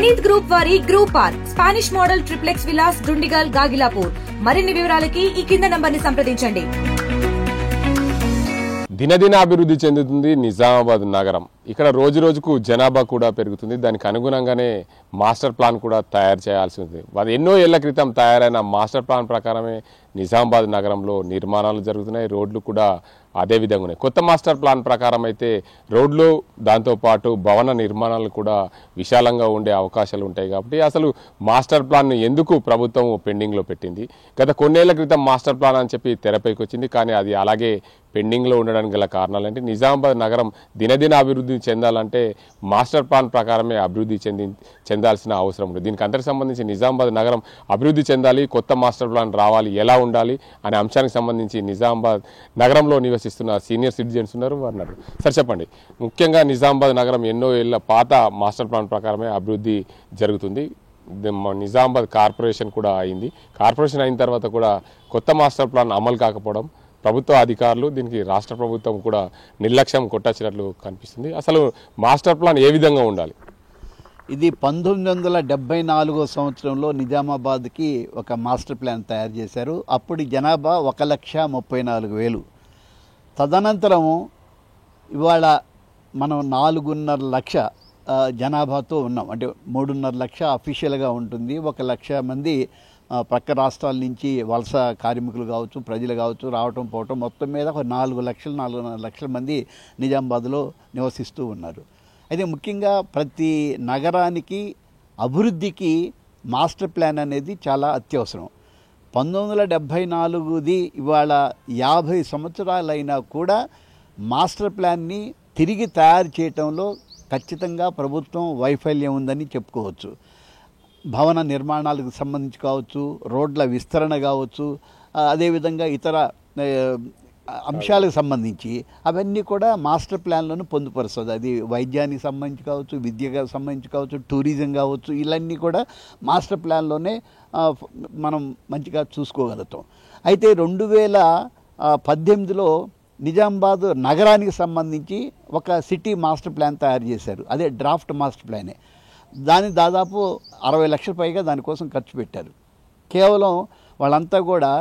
Praneeth group వారి group park Spanish model triplex Vilas Dundigal Gagillapur. మరిన్ని వివరాలకి ఈ కింద నంబర్ని సంప్రదించండి. దినదిన అభివృద్ధి చెందుతుంది నిజామాబాద్ నగరం. ఇక్కడ రోజు రోజుకు జనాభా కూడా పెరుగుతుంది. దానికి అనుగుణంగానే మాస్టర్ ప్లాన్ కూడా తయారు చేయాల్సి ఉంది. అది ఎన్నో ఏళ్ల క్రితం తయారైన మాస్టర్ ప్లాన్ ప్రకారమే నిజామాబాద్ నగరంలో నిర్మాణాలు జరుగుతున్నాయి. రోడ్లు కూడా అదే విధంగా ఉన్నాయి. కొత్త మాస్టర్ ప్లాన్ ప్రకారం అయితే రోడ్లు దాంతోపాటు భవన నిర్మాణాలు కూడా విశాలంగా ఉండే అవకాశాలు ఉంటాయి. కాబట్టి అసలు మాస్టర్ ప్లాన్ ఎందుకు ప్రభుత్వం పెండింగ్లో పెట్టింది? గత కొన్నేళ్ల క్రితం మాస్టర్ ప్లాన్ అని చెప్పి తెరపైకి వచ్చింది, కానీ అది అలాగే పెండింగ్లో ఉండడానికి గల కారణాలంటే నిజామాబాద్ నగరం దినదిన అభివృద్ధి చెందాలంటే మాస్టర్ ప్లాన్ ప్రకారమే అభివృద్ధి చెందాల్సిన అవసరం ఉంది. దీనికి అందరికి సంబంధించి నిజామాబాద్ నగరం అభివృద్ధి చెందాలి, కొత్త మాస్టర్ ప్లాన్ రావాలి, ఎలా ఉండాలి అనే అంశానికి సంబంధించి నిజామాబాద్ నగరంలో నివసిస్తున్న సీనియర్ సిటిజన్స్ ఉన్నారు. వారు సార్ చెప్పండి, ముఖ్యంగా నిజామాబాద్ నగరం ఎన్నో ఏళ్ల పాత మాస్టర్ ప్లాన్ ప్రకారమే అభివృద్ధి జరుగుతుంది. నిజామాబాద్ కార్పొరేషన్ కూడా అయింది. కార్పొరేషన్ అయిన తర్వాత కూడా కొత్త మాస్టర్ ప్లాన్ అమలు కాకపోవడం, ప్రభుత్వ అధికారులు దీనికి రాష్ట్ర ప్రభుత్వం కూడా నిర్లక్ష్యం కొట్టచ్చినట్లు కనిపిస్తుంది. అసలు మాస్టర్ ప్లాన్ ఏ విధంగా ఉండాలి? ఇది 1974 సంవత్సరంలో నిజామాబాద్కి ఒక మాస్టర్ ప్లాన్ తయారు చేశారు. అప్పుడు జనాభా 1,34,000. తదనంతరము ఇవాళ మనం 4.5 లక్ష జనాభాతో ఉన్నాం. అంటే 3.5 లక్ష అఫీషియల్గా ఉంటుంది. 1 లక్ష మంది పక్క రాష్ట్రాల నుంచి వలస కార్మికులు కావచ్చు, ప్రజలు కావచ్చు, రావటం పోవటం, మొత్తం మీద ఒక 4,5 లక్షల మంది నిజామాబాద్లో నివసిస్తూ ఉన్నారు. అయితే ముఖ్యంగా ప్రతి నగరానికి అభివృద్ధికి మాస్టర్ ప్లాన్ అనేది చాలా అత్యవసరం. 1974ది ఇవాళ 50 సంవత్సరాలైనా కూడా మాస్టర్ ప్లాన్ని తిరిగి తయారు చేయటంలో ఖచ్చితంగా ప్రభుత్వం వైఫల్యం ఉందని చెప్పుకోవచ్చు. భవన నిర్మాణాలకు సంబంధించి కావచ్చు, రోడ్ల విస్తరణ కావచ్చు, అదేవిధంగా ఇతర అంశాలకు సంబంధించి అవన్నీ కూడా మాస్టర్ ప్లాన్లను పొందుపరుస్తుంది. అది వైద్యానికి సంబంధించి కావచ్చు, విద్యకు సంబంధించి కావచ్చు, టూరిజం కావచ్చు, ఇవన్నీ కూడా మాస్టర్ ప్లాన్లోనే మనం మంచిగా చూసుకోగలుగుతాం. అయితే 2018లో నిజామాబాద్ నగరానికి సంబంధించి ఒక సిటీ మాస్టర్ ప్లాన్ తయారు చేశారు. అదే డ్రాఫ్ట్ మాస్టర్ ప్లానే. దాని దాదాపు 60 లక్షల పైగా దానికోసం ఖర్చు పెట్టారు. కేవలం వాళ్ళంతా కూడా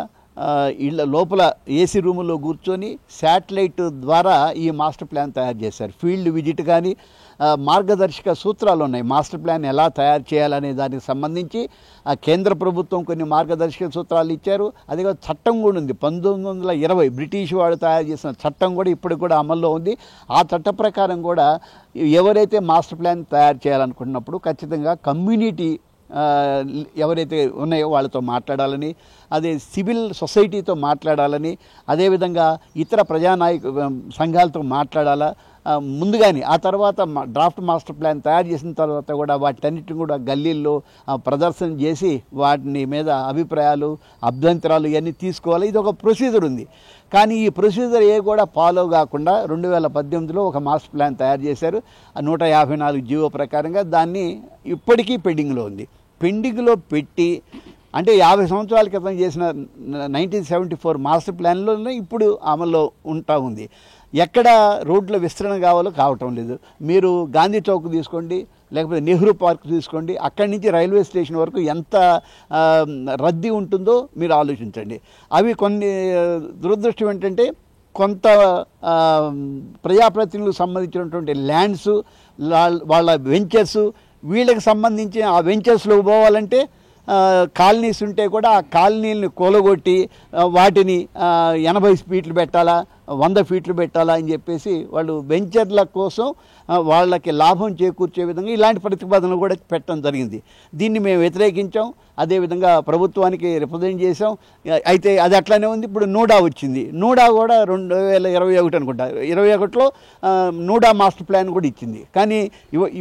ఇళ్ళ లోపల ఏసీ రూముల్లో కూర్చొని శాటిలైట్ ద్వారా ఈ మాస్టర్ ప్లాన్ తయారు చేశారు. ఫీల్డ్ విజిట్ కానీ మార్గదర్శక సూత్రాలు ఉన్నాయి. మాస్టర్ ప్లాన్ ఎలా తయారు చేయాలనే దానికి సంబంధించి కేంద్ర ప్రభుత్వం కొన్ని మార్గదర్శక సూత్రాలు ఇచ్చారు. అదిగా చట్టం కూడా ఉంది. 1920 బ్రిటిష్ వాడు తయారు చేసిన చట్టం కూడా ఇప్పటికి కూడా అమల్లో ఉంది. ఆ చట్ట ప్రకారం కూడా ఎవరైతే మాస్టర్ ప్లాన్ తయారు చేయాలనుకుంటున్నప్పుడు ఖచ్చితంగా కమ్యూనిటీ ఎవరైతే ఉన్నాయో వాళ్ళతో మాట్లాడాలని, అదే సివిల్ సొసైటీతో మాట్లాడాలని, అదేవిధంగా ఇతర సంఘాలతో మాట్లాడాలా ముందుగానే. ఆ తర్వాత డ్రాఫ్ట్ మాస్టర్ ప్లాన్ తయారు చేసిన తర్వాత కూడా వాటన్నిటిని కూడా గల్లీల్లో ప్రదర్శన చేసి వాటిని మీద అభిప్రాయాలు, అభ్యంతరాలు ఇవన్నీ తీసుకోవాలి. ఇది ఒక ప్రొసీజర్ ఉంది. కానీ ఈ ప్రొసీజర్ కూడా ఫాలో కాకుండా 2018లో ఒక మాస్టర్ ప్లాన్ తయారు చేశారు. 154 జీవో ప్రకారంగా దాన్ని ఇప్పటికీ పెండింగ్లో ఉంది. పెండింగ్లో పెట్టి అంటే 50 సంవత్సరాల క్రితం చేసిన 1974 మాస్టర్ ప్లాన్లోనే ఇప్పుడు అమల్లో ఉంటా ఉంది. ఎక్కడ రోడ్ల విస్తరణ కావటం లేదు. మీరు గాంధీ చౌక్ తీసుకోండి, లేకపోతే నెహ్రూ పార్క్ తీసుకోండి, అక్కడి నుంచి రైల్వే స్టేషన్ వరకు ఎంత రద్దీ ఉంటుందో మీరు ఆలోచించండి. అవి కొన్ని దురదృష్టం ఏంటంటే కొంత ప్రజాప్రతినిధులకు సంబంధించినటువంటి ల్యాండ్స్, వాళ్ళ వెంచర్స్, వీళ్ళకి సంబంధించి ఆ వెంచర్స్లో పోవాలంటే కాలనీస్ ఉంటే కూడా ఆ కాలనీలను కూలగొట్టి వాటిని 80 ఫీట్లు పెట్టాలా, 100 ఫీట్లు పెట్టాలా అని చెప్పేసి వాళ్ళు వెంచర్ల కోసం వాళ్ళకి లాభం చేకూర్చే విధంగా ఇలాంటి ప్రతిపాదనలు కూడా పెట్టడం జరిగింది. దీన్ని మేము వ్యతిరేకించాం. అదేవిధంగా ప్రభుత్వానికి రిప్రజెంట్ చేసాం. అయితే అది అట్లానే ఉంది. ఇప్పుడు నూడా వచ్చింది. నూడా కూడా 2021 అనుకుంటా, 21లో నూడా మాస్టర్ ప్లాన్ కూడా ఇచ్చింది. కానీ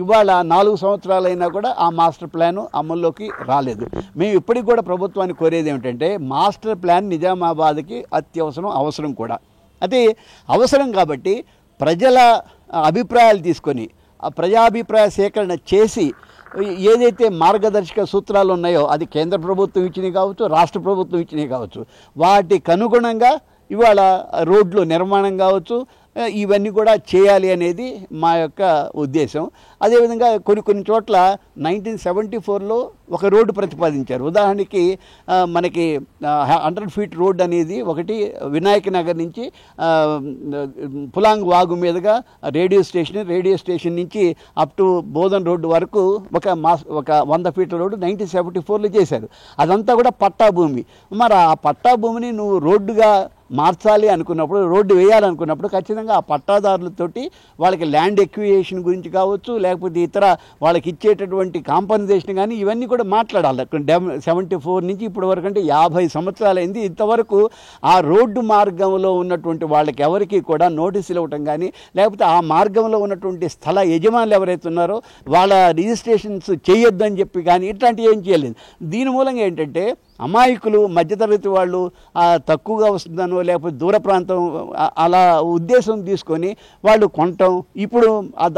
ఇవాళ 4 సంవత్సరాలైనా కూడా ఆ మాస్టర్ ప్లాన్ అమల్లోకి రాలేదు. మేము ఇప్పటికి కూడా ప్రభుత్వాన్ని కోరేది ఏమిటంటే మాస్టర్ ప్లాన్ నిజామాబాద్కి అవసరం కూడా. అయితే అవసరం కాబట్టి ప్రజల అభిప్రాయాలు తీసుకొని ఆ ప్రజాభిప్రాయ సేకరణ చేసి ఏదైతే మార్గదర్శక సూత్రాలు ఉన్నాయో అది కేంద్ర ప్రభుత్వం ఇచ్చినవి కావచ్చు, రాష్ట్ర ప్రభుత్వం ఇచ్చినవి కావచ్చు, వాటికి అనుగుణంగా ఇవాళ రోడ్లు నిర్మాణం కావచ్చు, ఇవన్నీ కూడా చేయాలి అనేది మా యొక్క ఉద్దేశం. అదేవిధంగా కొన్ని చోట్ల 1974లో ఒక రోడ్డు ప్రతిపాదించారు. ఉదాహరణకి మనకి 100 ఫీట్ రోడ్ అనేది ఒకటి వినాయక నగర్ నుంచి పులాంగ్ వాగు మీదుగా రేడియో స్టేషన్ నుంచి అప్ టు బోధన్ రోడ్డు వరకు ఒక 100 ఫీట్ల రోడ్డు 1974లో చేశారు. అదంతా కూడా పట్టా భూమి. మరి ఆ పట్టా భూమిని నువ్వు రోడ్డుగా మార్చాలి అనుకున్నప్పుడు, రోడ్డు వేయాలనుకున్నప్పుడు ఖచ్చితంగా ఆ పట్టాదారులతోటి వాళ్ళకి ల్యాండ్ ఎక్వియేషన్ గురించి కావచ్చు, లేకపోతే ఇతర వాళ్ళకి ఇచ్చేటటువంటి కాంపన్సేషన్ కానీ ఇవన్నీ కూడా మాట్లాడాలి. 74 నుంచి ఇప్పటి వరకు అంటే 50 సంవత్సరాలైంది. ఇంతవరకు ఆ రోడ్డు మార్గంలో ఉన్నటువంటి వాళ్ళకి ఎవరికి కూడా నోటీసులు ఇవ్వటం కానీ, లేకపోతే ఆ మార్గంలో ఉన్నటువంటి స్థల యజమానులు ఎవరైతే ఉన్నారో వాళ్ళ రిజిస్ట్రేషన్స్ చేయొద్దని చెప్పి కానీ ఇట్లాంటివి ఏం చేయలేదు. దీని మూలంగా ఏంటంటే అమాయకులు, మధ్యతరగతి వాళ్ళు తక్కువగా వస్తుందనో లేకపోతే దూర ప్రాంతం అలా ఉద్దేశం తీసుకొని వాళ్ళు కొనటం, ఇప్పుడు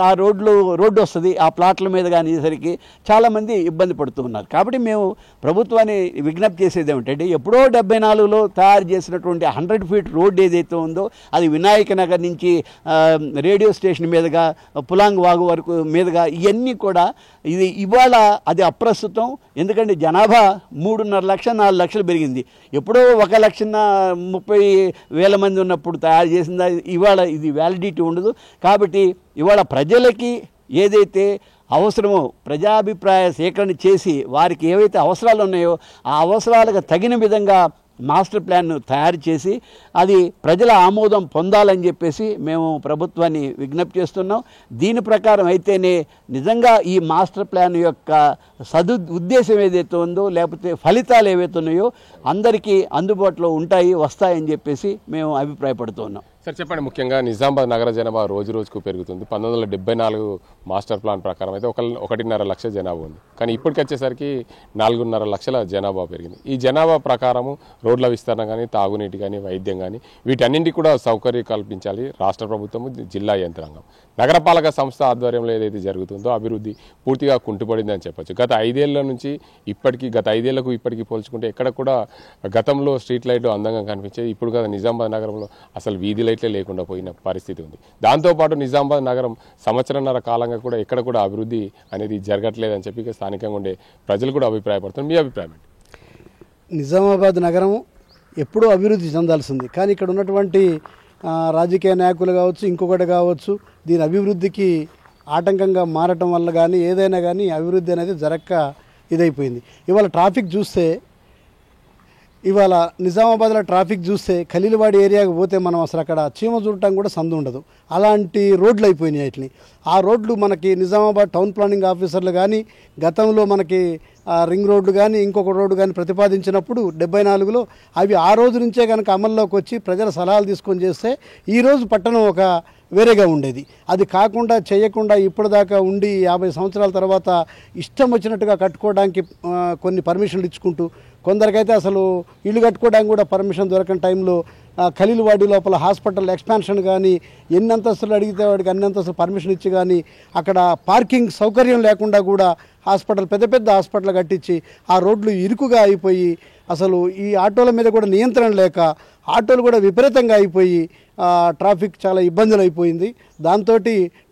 ఆ రోడ్డు వస్తుంది ఆ ప్లాట్ల మీద కానీ సరికి చాలామంది ఇబ్బంది పడుతూ ఉన్నారు. కాబట్టి మేము ప్రభుత్వాన్ని విజ్ఞప్తి చేసేది ఏమిటంటే, ఎప్పుడో 74లో తయారు చేసినటువంటి 100 ఫీట్ రోడ్డు ఏదైతే ఉందో అది వినాయక నగర్ నుంచి రేడియో స్టేషన్ మీదుగా పులాంగ్ వాగు వరకు మీదుగా ఇవన్నీ కూడా ఇది ఇవాళ అది అప్రస్తుతం. ఎందుకంటే జనాభా 3.5 లక్షలు 4 లక్షలు పెరిగింది. ఎప్పుడో 1,30,000 మంది ఉన్నప్పుడు తయారు చేసిందా ఇవాళ ఇది వ్యాలిడిటీ ఉండదు. కాబట్టి ఇవాళ ప్రజలకి ఏదైతే అవసరమో ప్రజాభిప్రాయ సేకరణ చేసి వారికి ఏవైతే అవసరాలు ఉన్నాయో ఆ అవసరాలకు తగిన విధంగా మాస్టర్ ప్లాన్ను తయారు చేసి అది ప్రజల ఆమోదం పొందాలని చెప్పేసి మేము ప్రభుత్వాన్ని విజ్ఞప్తి చేస్తున్నాం. దీని ప్రకారం అయితేనే నిజంగా ఈ మాస్టర్ ప్లాన్ యొక్క ఉద్దేశం ఏదైతే ఉందో లేకపోతే ఫలితాలు ఏవైతే ఉన్నాయో అందరికీ అందుబాటులో వస్తాయని చెప్పేసి మేము అభిప్రాయపడుతున్నాం. సార్ చెప్పండి, ముఖ్యంగా నిజామాబాద్ నగర జనాభా రోజు రోజుకు పెరుగుతుంది. 1974 మాస్టర్ ప్లాన్ ప్రకారం అయితే 1.5 లక్ష జనాభా ఉంది. కానీ ఇప్పటికి వచ్చేసరికి 4.5 లక్షల జనాభా పెరిగింది. ఈ జనాభా ప్రకారము రోడ్ల విస్తరణ కానీ, తాగునీటి కానీ, వైద్యం కానీ వీటన్నింటికి కూడా సౌకర్యం కల్పించాలి రాష్ట్ర ప్రభుత్వము, జిల్లా యంత్రాంగం. నగరపాలక సంస్థ ఆధ్వర్యంలో ఏదైతే జరుగుతుందో అభివృద్ధి పూర్తిగా కుంటుపడిందని చెప్పొచ్చు. గత 5 ఏళ్ల నుంచి గత 5 ఏళ్లకు ఇప్పటికీ పోల్చుకుంటే ఎక్కడ కూడా గతంలో స్ట్రీట్ లైట్లు అందంగా కనిపించేది. ఇప్పుడు కదా నిజామాబాద్ నగరంలో అసలు వీధి లైట్లే లేకుండా పోయిన పరిస్థితి ఉంది. దాంతోపాటు నిజామాబాద్ నగరం సంవత్సరంన్నర కాలంగా కూడా ఎక్కడ కూడా అభివృద్ధి అనేది జరగట్లేదని చెప్పి స్థానికంగా ఉండే ప్రజలు కూడా అభిప్రాయపడుతున్నారు. మీ అభిప్రాయం ఏంటి? నిజామాబాద్ నగరం ఎప్పుడూ అభివృద్ధి చెందాల్సింది. కానీ ఇక్కడ ఉన్నటువంటి రాజకీయ నాయకులు కావచ్చు, ఇంకొకటి కావచ్చు, దీని అభివృద్ధికి ఆటంకంగా మారటం వల్ల కానీ ఏదైనా కానీ అభివృద్ధి అనేది జరగక ఇదైపోయింది. ఇవాళ ట్రాఫిక్ చూస్తే, ఇవాళ నిజామాబాద్లో ట్రాఫిక్ చూస్తే ఖలీల్వాడి ఏరియాకి పోతే మనం అసలు అక్కడ చీమ చూడటం కూడా సందు ఉండదు. అలాంటి రోడ్లు అయిపోయినాయి వాటిని. ఆ రోడ్లు మనకి నిజామాబాద్ టౌన్ ప్లానింగ్ ఆఫీసర్లు కానీ గతంలో మనకి రింగ్ రోడ్డు కానీ ఇంకొక రోడ్డు కానీ ప్రతిపాదించినప్పుడు 74లో అవి ఆ రోజు నుంచే కనుక అమల్లోకి వచ్చి ప్రజల సలహాలు తీసుకొని చేస్తే ఈరోజు పట్టణం ఒక వేరేగా ఉండేది. అది కాకుండా చేయకుండా ఇప్పటిదాకా ఉండి 50 సంవత్సరాల తర్వాత ఇష్టం వచ్చినట్టుగా కట్టుకోవడానికి కొన్ని పర్మిషన్లు ఇచ్చుకుంటూ, కొందరికైతే అసలు ఇల్లు కట్టుకోవడానికి కూడా పర్మిషన్ దొరకని టైంలో ఖలీల్వాడి లోపల హాస్పిటల్ ఎక్స్పాన్షన్ కానీ ఎన్ని అంతస్తులు అడిగితే వాడికి అన్ని అంతస్తులు పర్మిషన్ ఇచ్చి కానీ అక్కడ పార్కింగ్ సౌకర్యం లేకుండా కూడా పెద్ద పెద్ద హాస్పిటల్ కట్టించి ఆ రోడ్లు ఇరుకుగా అయిపోయి అసలు ఈ ఆటోల మీద కూడా నియంత్రణ లేక ఆటోలు కూడా విపరీతంగా అయిపోయి ట్రాఫిక్ చాలా ఇబ్బందులు అయిపోయింది. దాంతో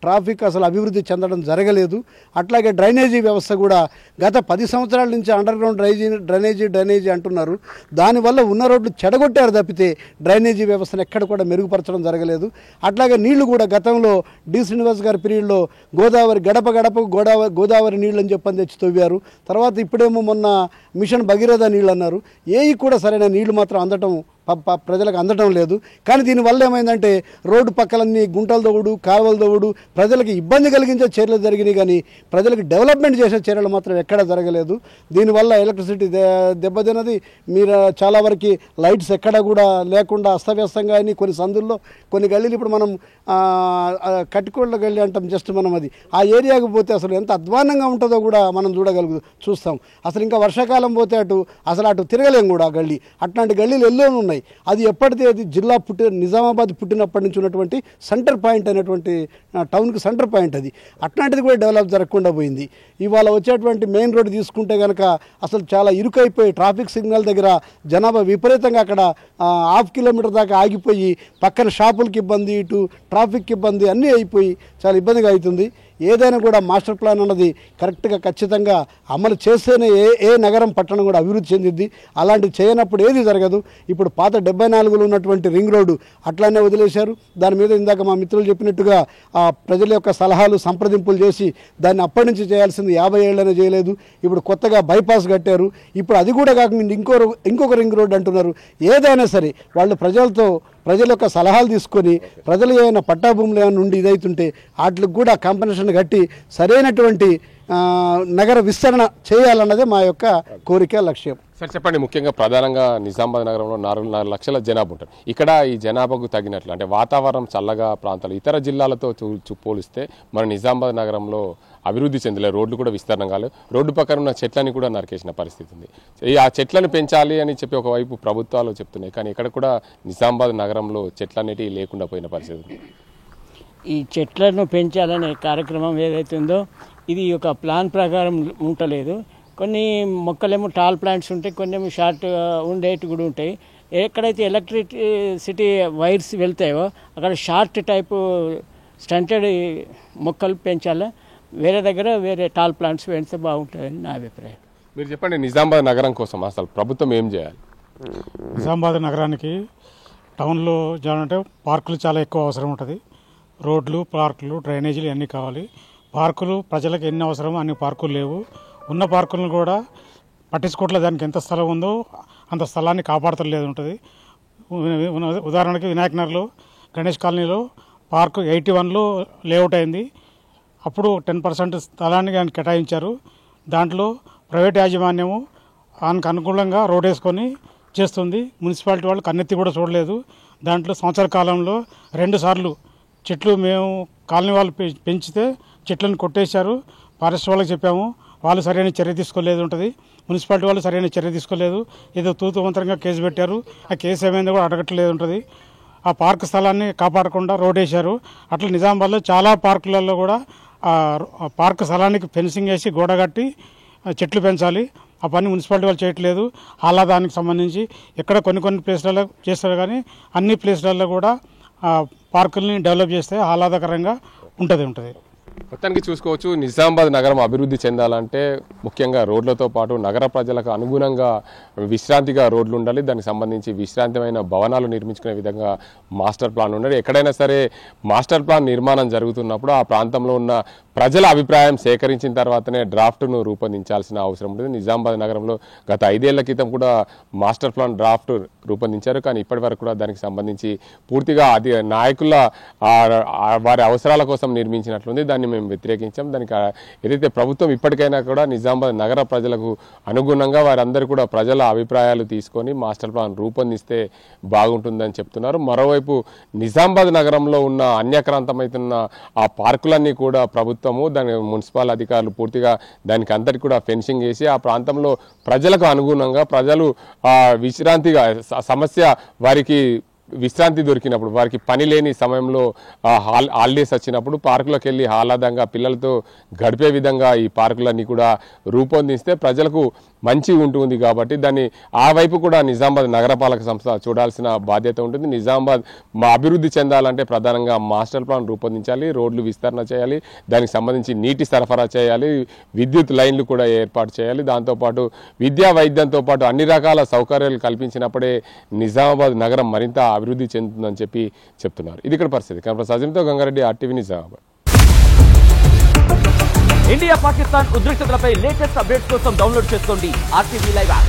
ట్రాఫిక్ అసలు అభివృద్ధి చెందడం జరగలేదు. అట్లాగే డ్రైనేజీ వ్యవస్థ కూడా గత 10 సంవత్సరాల నుంచి అండర్ గ్రౌండ్ డ్రైనేజీ అంటున్నారు. దానివల్ల ఉన్న రోడ్లు చెడగొట్టారు తప్పితే డ్రైనేజీ వ్యవస్థను ఎక్కడ కూడా మెరుగుపరచడం జరగలేదు. అట్లాగే నీళ్లు కూడా గతంలో డి శ్రీనివాస్ గారి పీరియడ్లో గోదావరి గడప గోదావరి నీళ్ళు అని చెప్పని తెచ్చి తవ్వారు. తర్వాత ఇప్పుడేమో మొన్న మిషన్ భగీరథ నీళ్ళు అన్నారు. ఏవి కూడా సరైన నీళ్లు మాత్రం ప్రజలకు అందడం లేదు. కానీ దీనివల్ల ఏమైందంటే రోడ్డు పక్కలన్నీ గుంటలు తవ్వుడు, కాలువలు తవ్వుడు, ప్రజలకు ఇబ్బంది కలిగించే చర్యలు జరిగినాయి. కానీ ప్రజలకు డెవలప్మెంట్ చేసే చర్యలు మాత్రం ఎక్కడ జరగలేదు. దీనివల్ల ఎలక్ట్రిసిటీ దెబ్బతిన్నది. మీరు చాలా వరకు లైట్స్ ఎక్కడ కూడా లేకుండా అస్తవ్యస్తంగా అని కొన్ని సందుల్లో కొన్ని గల్లీలు ఇప్పుడు మనం కట్టుకోళ్ళ గల్లీ అంటాం. జస్ట్ మనం అది ఆ ఏరియాకు పోతే అసలు ఎంత అధ్వానంగా ఉంటుందో కూడా మనం చూస్తాం. అసలు ఇంకా వర్షాకాలం పోతే అటు తిరగలేం కూడా గల్లీ. అట్లాంటి గల్లీలు ఎన్నో ఉన్నాయి. ఉన్నాయి. అది ఎప్పటిది అది జిల్లా నిజామాబాద్ పుట్టినప్పటి నుంచి ఉన్నటువంటి సెంటర్ పాయింట్ అయినటువంటి టౌన్కి సెంటర్ పాయింట్ అది. అట్లాంటిది కూడా డెవలప్ జరగకుండా పోయింది. ఇవాళ వచ్చేటువంటి మెయిన్ రోడ్డు తీసుకుంటే కనుక అసలు చాలా ఇరుకైపోయి ట్రాఫిక్ సిగ్నల్ దగ్గర జనాభా విపరీతంగా అక్కడ 1/2 కిలోమీటర్ దాకా ఆగిపోయి పక్కన షాపులకి ఇబ్బంది, ఇటు ట్రాఫిక్ ఇబ్బంది అన్నీ అయిపోయి చాలా ఇబ్బందిగా అవుతుంది. ఏదైనా కూడా మాస్టర్ ప్లాన్ అన్నది కరెక్ట్గా ఖచ్చితంగా అమలు చేస్తేనే ఏ నగరం పట్టణం కూడా అభివృద్ధి చెందిద్ది. అలాంటివి చేయనప్పుడు ఏది జరగదు. ఇప్పుడు పాత 74లో ఉన్నటువంటి రింగ్ రోడ్డు అట్లానే వదిలేశారు. దాని మీద ఇందాక మా మిత్రులు చెప్పినట్టుగా ప్రజల యొక్క సలహాలు సంప్రదింపులు చేసి దాన్ని అప్పటి నుంచి చేయాల్సింది 50 ఏళ్ళనే చేయలేదు. ఇప్పుడు కొత్తగా బైపాస్ కట్టారు. ఇప్పుడు అది కూడా కాకుండా ఇంకొక రింగ్ రోడ్డు అంటున్నారు. ఏదైనా సరే వాళ్ళు ప్రజల యొక్క సలహాలు తీసుకొని ప్రజలు ఏమైనా పట్టాభూములు ఏమైనా ఉండి ఇదైతుంటే వాటికి కూడా కాంపెన్సేషన్ కట్టి సరైనటువంటి నగర విస్తరణ చేయాలన్నదే మా యొక్క కోరిక, లక్ష్యం. సార్ చెప్పండి, ముఖ్యంగా ప్రధానంగా నిజామాబాద్ నగరంలో 4 లక్షల జనాభా ఉంటారు. ఇక్కడ ఈ జనాభాకు తగినట్లు అంటే వాతావరణం చల్లగా ప్రాంతాలు ఇతర జిల్లాలతో పోలిస్తే మన నిజామాబాద్ నగరంలో అభివృద్ధి చెందలేదు. రోడ్లు కూడా విస్తరణ కాలేదు. రోడ్డు పక్కన ఉన్న చెట్లని కూడా నరికేసిన పరిస్థితి ఉంది. ఆ చెట్లను పెంచాలి అని చెప్పి ఒకవైపు ప్రభుత్వాలు చెప్తున్నాయి, కానీ ఇక్కడ కూడా నిజామాబాద్ నగరంలో చెట్లు అనేటివి లేకుండా పోయిన పరిస్థితి ఉంది. ఈ చెట్లను పెంచాలనే కార్యక్రమం ఏదైతే ఉందో ఇది ఒక ప్లాన్ ప్రకారం ఉండలేదు. కొన్ని మొక్కలేమో టాల్ ప్లాంట్స్ ఉంటాయి, కొన్ని ఏమో షార్ట్ ఉండేవి కూడా ఉంటాయి. ఎక్కడైతే ఎలక్ట్రిసిటీ వైర్స్ వెళ్తాయో అక్కడ షార్ట్ టైపు స్టంటెడ్ మొక్కలు పెంచాలి. వేరే దగ్గర వేరే టాల్ ప్లాంట్స్ పెంచితే బాగుంటుందని నా అభిప్రాయం. మీరు చెప్పండి, నిజామాబాద్ నగరం కోసం అసలు ప్రభుత్వం ఏం చేయాలి? నిజామాబాద్ నగరానికి టౌన్లో చేయాలంటే పార్కులు చాలా ఎక్కువ అవసరం ఉంటుంది. రోడ్లు, పార్కులు, డ్రైనేజీలు అన్నీ కావాలి. పార్కులు ప్రజలకు ఎన్ని అవసరమో అన్ని పార్కులు లేవు. ఉన్న పార్కులను కూడా పట్టించుకోవట్లేదు. దానికి ఎంత స్థలం ఉందో అంత స్థలాన్ని కాపాడతలేదు ఉంటుంది. ఉదాహరణకి వినాయక్ నగర్లో గణేష్ కాలనీలో పార్కు 81లో లేఅవుట్ అయింది. అప్పుడు 10% స్థలాన్ని ఆయన కేటాయించారు. దాంట్లో ప్రైవేట్ యాజమాన్యము ఆయనకు అనుకూలంగా రోడ్ వేసుకొని చేస్తుంది. మున్సిపాలిటీ వాళ్ళు కన్నెత్తి కూడా చూడలేదు. దాంట్లో సంవత్సర కాలంలో 2 సార్లు చెట్లు మేము కాలనీ వాళ్ళు పెంచితే చెట్లను కొట్టేశారు. ఫారెస్ట్ వాళ్ళకి చెప్పాము, వాళ్ళు సరైన చర్య తీసుకోలేదు ఉంటుంది. మున్సిపాలిటీ వాళ్ళు సరైన చర్య తీసుకోలేదు. ఏదో తూతుమంతరంగా కేసు పెట్టారు. ఆ కేసు ఏమైందో కూడా అడగట్లేదు ఉంటుంది. ఆ పార్క్ స్థలాన్ని కాపాడకుండా రోడ్ వేశారు. అట్లా నిజామాబాద్లో చాలా పార్కులలో కూడా పార్క్ స్థలానికి ఫెన్సింగ్ వేసి గోడ కట్టి చెట్లు పెంచాలి. ఆ పని మున్సిపాలిటీ వాళ్ళు చేయట్లేదు. ఆహ్లాదానికి సంబంధించి ఎక్కడ కొన్ని ప్లేస్లలో చేస్తారు, కానీ అన్ని ప్లేస్లలో కూడా పార్కుల్ని డెవలప్ చేస్తే ఆహ్లాదకరంగా ఉంటుంది. మొత్తానికి చూసుకోవచ్చు, నిజామాబాద్ నగరం అభివృద్ధి చెందాలంటే ముఖ్యంగా రోడ్లతో పాటు నగర ప్రజలకు అనుగుణంగా విశ్రాంతిగా రోడ్లు ఉండాలి. దానికి సంబంధించి విశ్రాంతమైన భవనాలు నిర్మించుకునే విధంగా మాస్టర్ ప్లాన్ ఉండాలి. ఎక్కడైనా సరే మాస్టర్ ప్లాన్ నిర్మాణం జరుగుతున్నప్పుడు ఆ ప్రాంతంలో ఉన్న ప్రజల అభిప్రాయం సేకరించిన తర్వాతనే డ్రాఫ్ట్ను రూపొందించాల్సిన అవసరం ఉంటుంది. నిజామాబాద్ నగరంలో గత 5 ఏళ్ల క్రితం కూడా మాస్టర్ ప్లాన్ డ్రాఫ్ట్ రూపొందించారు, కానీ ఇప్పటి వరకు కూడా దానికి సంబంధించి పూర్తిగా అది నాయకుల వారి అవసరాల కోసం నిర్మించినట్లుంది. దాన్ని మేము వ్యతిరేకించాం. దానికి ఏదైతే ప్రభుత్వం ఇప్పటికైనా కూడా నిజామాబాద్ నగర ప్రజలకు అనుగుణంగా వారందరూ కూడా ప్రజల అభిప్రాయాలు తీసుకొని మాస్టర్ ప్లాన్ రూపొందిస్తే బాగుంటుందని చెప్తున్నారు. మరోవైపు నిజామాబాద్ నగరంలో ఉన్న అన్యక్రాంతమవుతున్న ఆ పార్కులన్నీ కూడా ప్రభుత్వము దాని మున్సిపల్ అధికారులు పూర్తిగా దానికి అంతటి కూడా ఫెన్సింగ్ వేసి ఆ ప్రాంతంలో ప్రజలకు అనుగుణంగా ప్రజలు విశ్రాంతిగా సమస్య వారికి విశ్రాంతి దొరికినప్పుడు వారికి పని లేని సమయంలో హాలిడేస్ వచ్చినప్పుడు పార్కులకు వెళ్ళి ఆహ్లాదంగా పిల్లలతో గడిపే విధంగా ఈ పార్కులన్నీ కూడా రూపొందిస్తే ప్రజలకు మంచి ఉంటుంది. కాబట్టి దాన్ని ఆ వైపు కూడా నిజామాబాద్ నగరపాలక సంస్థ చూడాల్సిన బాధ్యత ఉంటుంది. నిజామాబాద్ అభివృద్ధి చెందాలంటే ప్రధానంగా మాస్టర్ ప్లాన్ రూపొందించాలి, రోడ్లు విస్తరణ చేయాలి, దానికి సంబంధించి నీటి సరఫరా చేయాలి, విద్యుత్ లైన్లు కూడా ఏర్పాటు చేయాలి. దాంతోపాటు విద్యా వైద్యంతో పాటు అన్ని రకాల సౌకర్యాలు కల్పించినప్పుడే నిజామాబాద్ నగరం మరింత అభివృద్ధి చెందుతుందని చెప్పి చెప్తున్నారు. ఇది ఇక్కడ పరిస్థితి. కనపడ సజీంతో గంగారెడ్డి, RTV నిజామాబాద్. ఇండియా పాకిస్తాన్ ఉద్రిక్తతలపై లేటెస్ట్ అప్డేట్స్ కోసం డౌన్లోడ్ చేసుకోండి RTV లైవ్ యాప్.